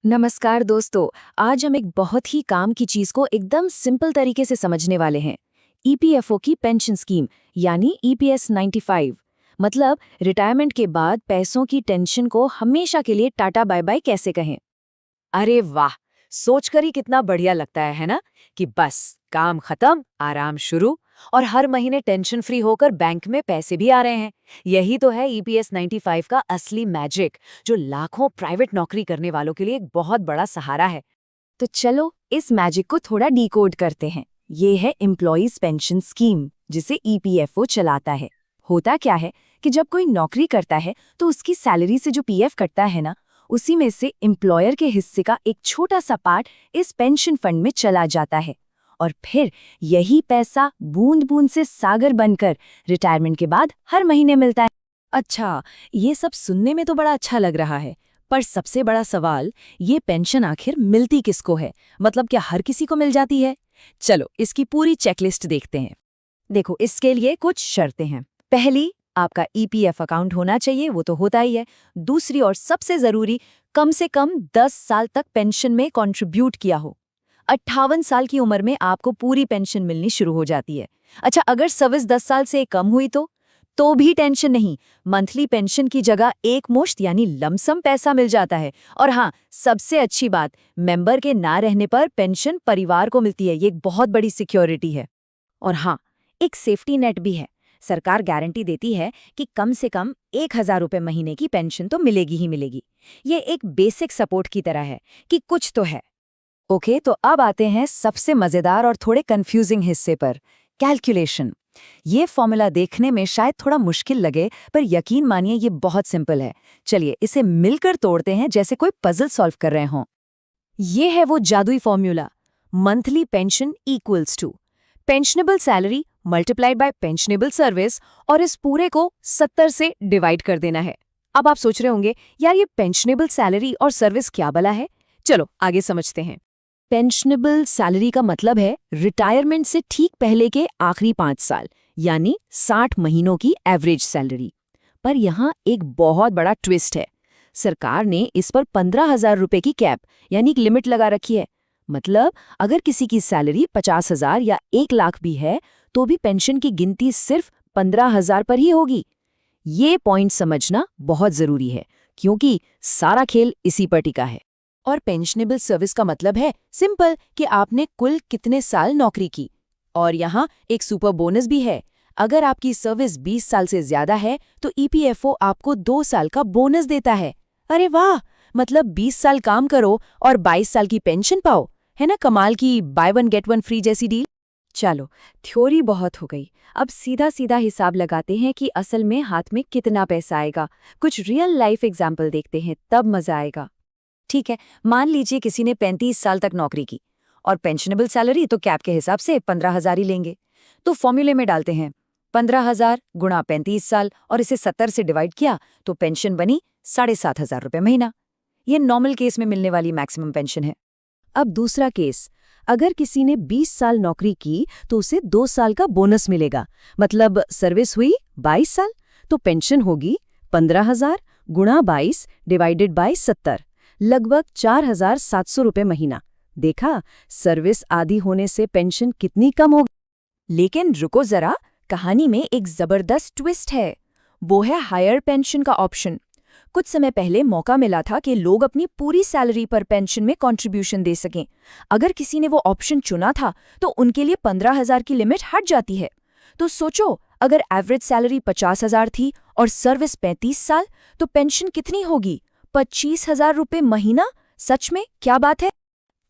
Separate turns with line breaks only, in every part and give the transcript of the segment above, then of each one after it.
नमस्कार दोस्तों। आज हम एक बहुत ही काम की चीज को एकदम सिंपल तरीके से समझने वाले हैं। ईपीएफओ की पेंशन स्कीम यानी ईपीएस 95। मतलब रिटायरमेंट के बाद पैसों की टेंशन को हमेशा के लिए टाटा बाय बाय कैसे कहें।
अरे वाह। सोचकर ही कितना बढ़िया लगता है ना कि बस काम खत्म, आराम शुरू और हर महीने टेंशन फ्री होकर बैंक में पैसे भी आ रहे हैं। यही तो है ईपीएस 95 का असली मैजिक, जो लाखों प्राइवेट नौकरी करने वालों के लिए एक बहुत बड़ा सहारा है।
तो चलो इस मैजिक को थोड़ा डिकोड करते हैं। ये है एम्प्लॉयज पेंशन स्कीम, जिसे ईपीएफओ चलाता है। होता क्या है कि जब कोई नौकरी करता है तो उसकी सैलरी से जो पीएफ कटता है ना, उसी में से एम्प्लॉयर के हिस्से का एक छोटा सा पार्ट इस पेंशन फंड में चला जाता है। और फिर यही पैसा बूंद बूंद से सागर बनकर रिटायरमेंट के बाद हर महीने मिलता है।
अच्छा, ये सब सुनने में तो बड़ा अच्छा लग रहा है, पर सबसे बड़ा सवाल, ये पेंशन आखिर मिलती किसको है? मतलब क्या हर किसी को मिल जाती है? चलो इसकी पूरी चेकलिस्ट देखते हैं। देखो, इसके लिए कुछ शर्तें हैं। पहली, आपका ईपीएफ अकाउंट होना चाहिए, वो तो होता ही है। दूसरी और सबसे जरूरी, कम से कम 10 साल तक पेंशन में कंट्रीब्यूट किया हो। 58 साल की उम्र में आपको पूरी पेंशन मिलनी शुरू हो जाती है। अच्छा, अगर सर्विस 10 साल से कम हुई तो भी टेंशन नहीं। मंथली पेंशन की जगह एक मुश्त यानी लमसम पैसा मिल जाता है। और हाँ, सबसे अच्छी बात, मेंबर के ना रहने पर पेंशन परिवार को मिलती है। ये एक बहुत बड़ी सिक्योरिटी है। और हाँ, एक सेफ्टी नेट भी है। सरकार गारंटी देती है कि कम से कम 1,000 रुपये महीने की पेंशन तो मिलेगी ही मिलेगी। ये एक बेसिक सपोर्ट की तरह है कि कुछ तो है।
ओके, तो अब आते हैं सबसे मजेदार और थोड़े कंफ्यूजिंग हिस्से पर, कैलकुलेशन। ये फॉर्मूला देखने में शायद थोड़ा मुश्किल लगे, पर यकीन मानिए ये बहुत सिंपल है। चलिए इसे मिलकर तोड़ते हैं जैसे कोई पजल सॉल्व कर रहे हों।
ये है वो जादुई formula. Monthly pension equals to pensionable salary multiplied by pensionable service, और इस पूरे को 70 से डिवाइड कर देना है। अब आप सोच रहे होंगे, यार ये पेंशनेबल सैलरी और सर्विस क्या भला है? चलो आगे समझते हैं। पेंशनेबल सैलरी का मतलब है रिटायरमेंट से ठीक पहले के आखिरी 5 साल, यानी 60 महीनों की एवरेज सैलरी। पर यहाँ एक बहुत बड़ा ट्विस्ट है। सरकार ने इस पर 15,000 रुपए की कैप यानी एक लिमिट लगा रखी है। मतलब अगर किसी की सैलरी 50,000 या 1 लाख भी है, तो भी पेंशन की गिनती सिर्फ 15,000 पर ही होगी। ये पॉइंट समझना बहुत जरूरी है, क्योंकि सारा खेल इसी पर टिका है।
और पेंशनेबल सर्विस का मतलब है सिंपल कि आपने कुल कितने साल नौकरी की। और यहाँ एक सुपर बोनस भी है। अगर आपकी सर्विस 20 साल से ज्यादा है तो ईपीएफओ आपको 2 साल का बोनस देता है। अरे वाह, मतलब 20 साल काम करो और 22 साल की पेंशन पाओ। है ना कमाल की by one get one free जैसी डील। चलो, थ्योरी बहुत हो गई। अब सीधा सीधा हिसाब लगाते हैं कि असल में हाथ में कितना पैसा आएगा। कुछ रियल लाइफ एग्जाम्पल देखते हैं, तब मजा आएगा। ठीक है, मान लीजिए किसी ने 35 साल तक नौकरी की और पेंशनेबल सैलरी तो कैप के हिसाब से 15,000 ही लेंगे। तो फॉर्मूले में डालते हैं 15,000 गुणा 35 साल और इसे 70 से डिवाइड किया तो पेंशन बनी 7,500 रुपये महीना। ये नॉर्मल केस में मिलने वाली मैक्सिमम पेंशन है। अब दूसरा केस, अगर किसी ने 20 साल नौकरी की तो उसे 2 साल का बोनस मिलेगा। मतलब सर्विस हुई 22 साल तो पेंशन होगी 15,000 गुणा 22 डिवाइडेड बाय 70, लगभग 4,700 रुपये महीना। देखा, सर्विस आधी होने से पेंशन कितनी कम होगी। लेकिन रुको जरा, कहानी में एक जबरदस्त ट्विस्ट है। वो है हायर पेंशन का ऑप्शन। कुछ समय पहले मौका मिला था कि लोग अपनी पूरी सैलरी पर पेंशन में कंट्रीब्यूशन दे सकें। अगर किसी ने वो ऑप्शन चुना था तो उनके लिए 15,000 की लिमिट हट जाती है। तो सोचो, अगर एवरेज सैलरी 50,000 थी और सर्विस 35 साल, तो पेंशन कितनी होगी? 25,000 रुपये महीना। सच में क्या बात है।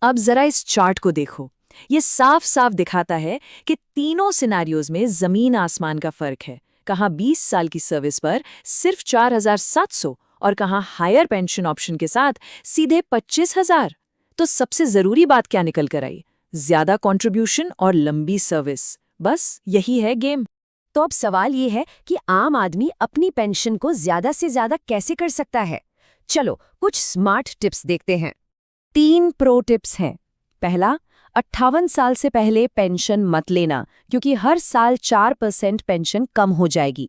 अब जरा इस चार्ट को देखो। ये साफ साफ दिखाता है कि तीनों सिनारियोज में जमीन आसमान का फर्क है। कहाँ 20 साल की सर्विस पर सिर्फ 4,700 और कहाँ हायर पेंशन ऑप्शन के साथ सीधे 25,000। तो सबसे जरूरी बात क्या निकल कर आई? ज्यादा कंट्रीब्यूशन और लंबी सर्विस। बस यही है गेम। तो अब सवाल ये है कि आम आदमी अपनी पेंशन को ज्यादा से ज्यादा कैसे कर सकता है। चलो कुछ स्मार्ट टिप्स देखते हैं। 3 प्रो टिप्स हैं। पहला, 58 साल से पहले पेंशन मत लेना, क्योंकि हर साल 4% पेंशन कम हो जाएगी।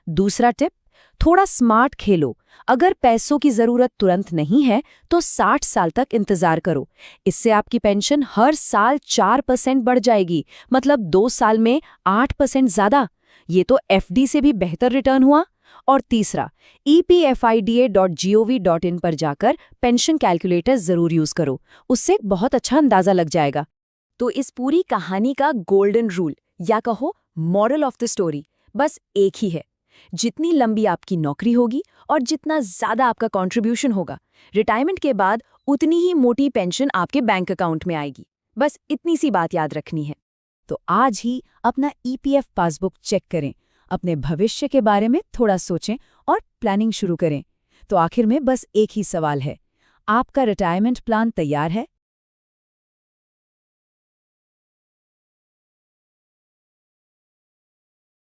दूसरा टिप, थोड़ा स्मार्ट खेलो।
अगर पैसों की जरूरत तुरंत नहीं है तो 60 साल तक इंतजार करो। इससे आपकी पेंशन हर साल 4% बढ़ जाएगी, मतलब 2 साल में 8% ज्यादा। ये तो एफडी से भी बेहतर रिटर्न हुआ। और तीसरा, epfida.gov.in पर जाकर पेंशन कैलकुलेटर जरूर यूज करो, उससे एक बहुत अच्छा अंदाजा लग जाएगा। तो इस पूरी कहानी का गोल्डन रूल या कहो मॉरल ऑफ द स्टोरी बस एक ही है। जितनी लंबी आपकी नौकरी होगी और जितना ज्यादा आपका कंट्रीब्यूशन होगा, रिटायरमेंट के बाद उतनी ही मोटी पेंशन आपके बैंक अकाउंट में आएगी। बस इतनी सी बात याद रखनी है।
तो आज ही अपना ईपीएफ पासबुक चेक करें, अपने भविष्य के बारे में थोड़ा सोचें और प्लानिंग शुरू करें। तो आखिर में बस एक ही सवाल है, आपका रिटायरमेंट प्लान तैयार है?